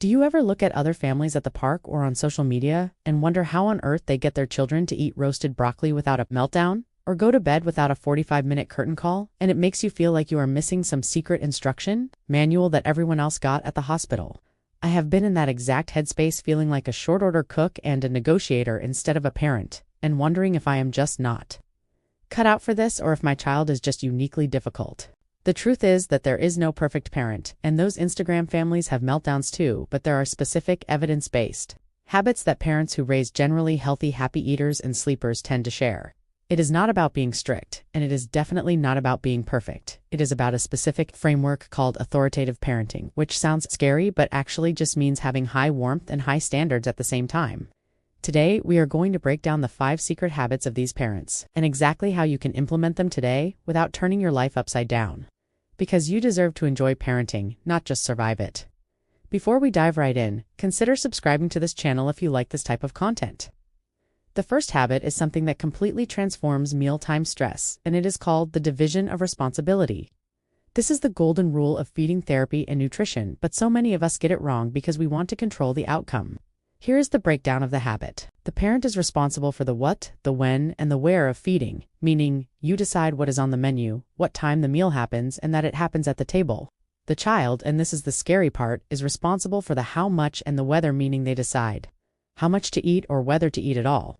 Do you ever look at other families at the park or on social media and wonder how on earth they get their children to eat roasted broccoli without a meltdown? Or go to bed without a 45-minute curtain call, and it makes you feel like you are missing some secret instruction manual that everyone else got at the hospital? I have been in that exact headspace, feeling like a short-order cook and a negotiator instead of a parent, and wondering if I am just not cut out for this or if my child is just uniquely difficult. The truth is that there is no perfect parent, and those Instagram families have meltdowns too, but there are specific, evidence-based habits that parents who raise generally healthy, happy eaters and sleepers tend to share. It is not about being strict, and it is definitely not about being perfect. It is about a specific framework called authoritative parenting, which sounds scary but actually just means having high warmth and high standards at the same time. Today, we are going to break down the 5 secret habits of these parents, and exactly how you can implement them today without turning your life upside down. Because you deserve to enjoy parenting, not just survive it. Before we dive right in, consider subscribing to this channel if you like this type of content. The first habit is something that completely transforms mealtime stress, and it is called the division of responsibility. This is the golden rule of feeding therapy and nutrition, but so many of us get it wrong because we want to control the outcome. Here is the breakdown of the habit. The parent is responsible for the what, the when, and the where of feeding, meaning you decide what is on the menu, what time the meal happens, and that it happens at the table. The child, and this is the scary part, is responsible for the how much and the whether, meaning they decide how much to eat or whether to eat at all.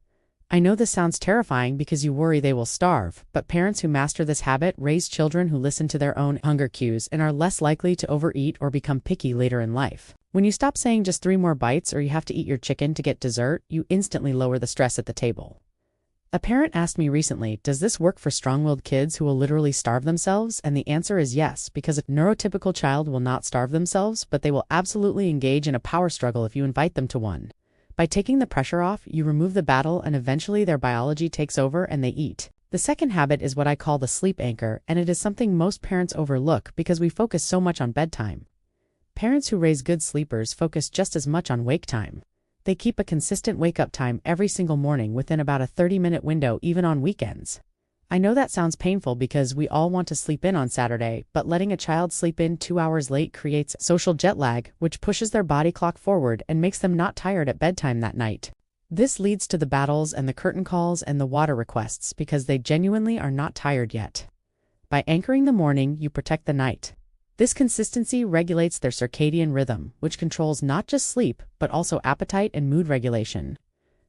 I know this sounds terrifying because you worry they will starve, but parents who master this habit raise children who listen to their own hunger cues and are less likely to overeat or become picky later in life. When you stop saying just 3 more bites or you have to eat your chicken to get dessert, you instantly lower the stress at the table. A parent asked me recently, does this work for strong-willed kids who will literally starve themselves? And the answer is yes, because a neurotypical child will not starve themselves, but they will absolutely engage in a power struggle if you invite them to one. By taking the pressure off, you remove the battle and eventually their biology takes over and they eat. The second habit is what I call the sleep anchor, and it is something most parents overlook because we focus so much on bedtime. Parents who raise good sleepers focus just as much on wake time. They keep a consistent wake-up time every single morning within about a 30-minute window, even on weekends. I know that sounds painful because we all want to sleep in on Saturday, but letting a child sleep in 2 hours late creates social jet lag, which pushes their body clock forward and makes them not tired at bedtime that night. This leads to the battles and the curtain calls and the water requests because they genuinely are not tired yet. By anchoring the morning, you protect the night. This consistency regulates their circadian rhythm, which controls not just sleep, but also appetite and mood regulation.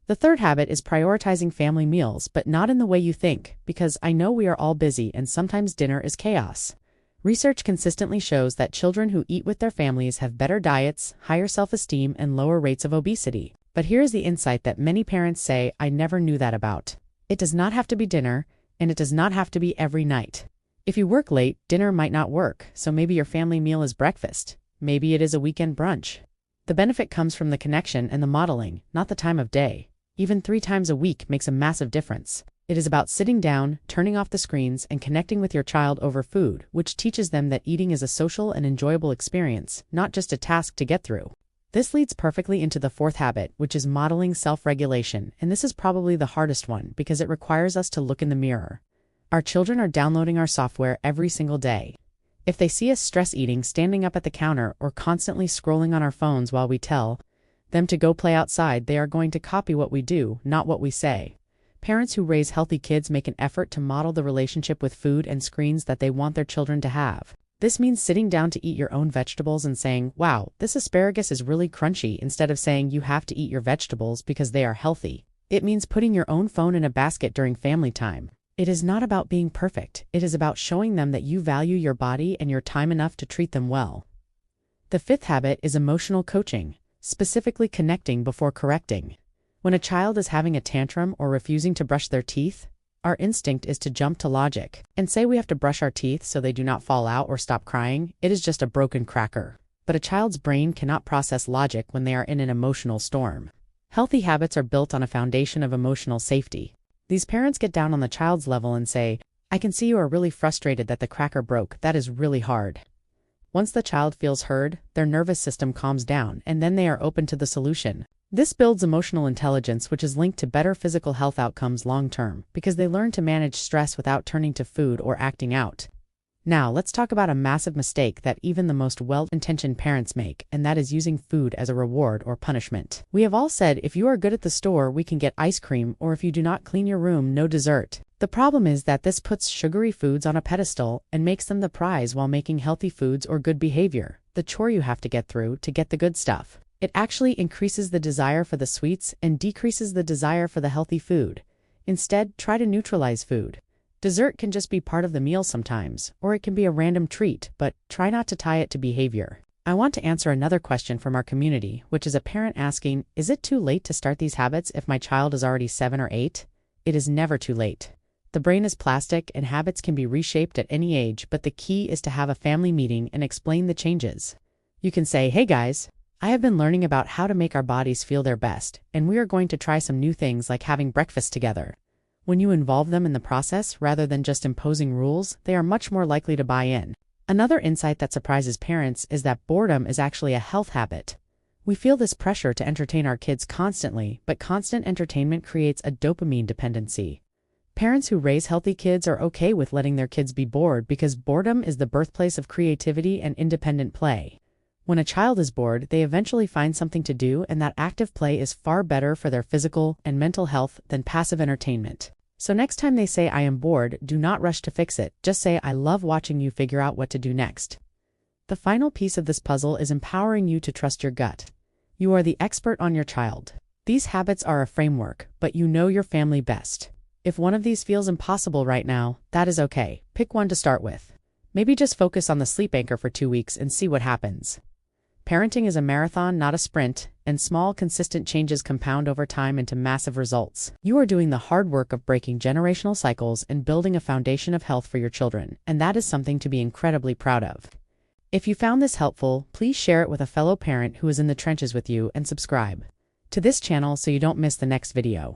The third habit is prioritizing family meals, but not in the way you think, because I know we are all busy and sometimes dinner is chaos. Research consistently shows that children who eat with their families have better diets, higher self-esteem, and lower rates of obesity. But here is the insight that many parents say, I never knew that about. It does not have to be dinner, and it does not have to be every night. If you work late, dinner might not work, so maybe your family meal is breakfast. Maybe it is a weekend brunch. The benefit comes from the connection and the modeling, not the time of day. Even 3 times a week makes a massive difference. It is about sitting down, turning off the screens, and connecting with your child over food, which teaches them that eating is a social and enjoyable experience, not just a task to get through. This leads perfectly into the 4th habit, which is modeling self-regulation, and this is probably the hardest one because it requires us to look in the mirror. Our children are downloading our software every single day. If they see us stress eating, standing up at the counter, or constantly scrolling on our phones while we tell them to go play outside, they are going to copy what we do, not what we say. Parents who raise healthy kids make an effort to model the relationship with food and screens that they want their children to have. This means sitting down to eat your own vegetables and saying, wow, this asparagus is really crunchy, instead of saying you have to eat your vegetables because they are healthy. It means putting your own phone in a basket during family time. It is not about being perfect. It is about showing them that you value your body and your time enough to treat them well. The 5th habit is emotional coaching, specifically connecting before correcting. When a child is having a tantrum or refusing to brush their teeth, our instinct is to jump to logic and say we have to brush our teeth so they do not fall out or stop crying. It is just a broken cracker. But a child's brain cannot process logic when they are in an emotional storm. Healthy habits are built on a foundation of emotional safety. These parents get down on the child's level and say, I can see you are really frustrated that the cracker broke. That is really hard. Once the child feels heard, their nervous system calms down, and then they are open to the solution. This builds emotional intelligence, which is linked to better physical health outcomes long term, because they learn to manage stress without turning to food or acting out. Now, let's talk about a massive mistake that even the most well-intentioned parents make, and that is using food as a reward or punishment. We have all said, if you are good at the store, we can get ice cream, or if you do not clean your room, no dessert. The problem is that this puts sugary foods on a pedestal and makes them the prize while making healthy foods or good behavior the chore you have to get through to get the good stuff. It actually increases the desire for the sweets and decreases the desire for the healthy food. Instead, try to neutralize food. Dessert can just be part of the meal sometimes, or it can be a random treat, but try not to tie it to behavior. I want to answer another question from our community, which is a parent asking, is it too late to start these habits if my child is already 7 or 8? It is never too late. The brain is plastic and habits can be reshaped at any age, but the key is to have a family meeting and explain the changes. You can say, hey guys, I have been learning about how to make our bodies feel their best, and we are going to try some new things like having breakfast together. When you involve them in the process rather than just imposing rules, they are much more likely to buy in. Another insight that surprises parents is that boredom is actually a health habit. We feel this pressure to entertain our kids constantly, but constant entertainment creates a dopamine dependency. Parents who raise healthy kids are okay with letting their kids be bored because boredom is the birthplace of creativity and independent play. When a child is bored, they eventually find something to do, and that active play is far better for their physical and mental health than passive entertainment. So next time they say, I am bored, do not rush to fix it. Just say, I love watching you figure out what to do next. The final piece of this puzzle is empowering you to trust your gut. You are the expert on your child. These habits are a framework, but you know your family best. If one of these feels impossible right now, that is okay. Pick one to start with. Maybe just focus on the sleep anchor for 2 weeks and see what happens. Parenting is a marathon, not a sprint, and small, consistent changes compound over time into massive results. You are doing the hard work of breaking generational cycles and building a foundation of health for your children, and that is something to be incredibly proud of. If you found this helpful, please share it with a fellow parent who is in the trenches with you and subscribe to this channel so you don't miss the next video.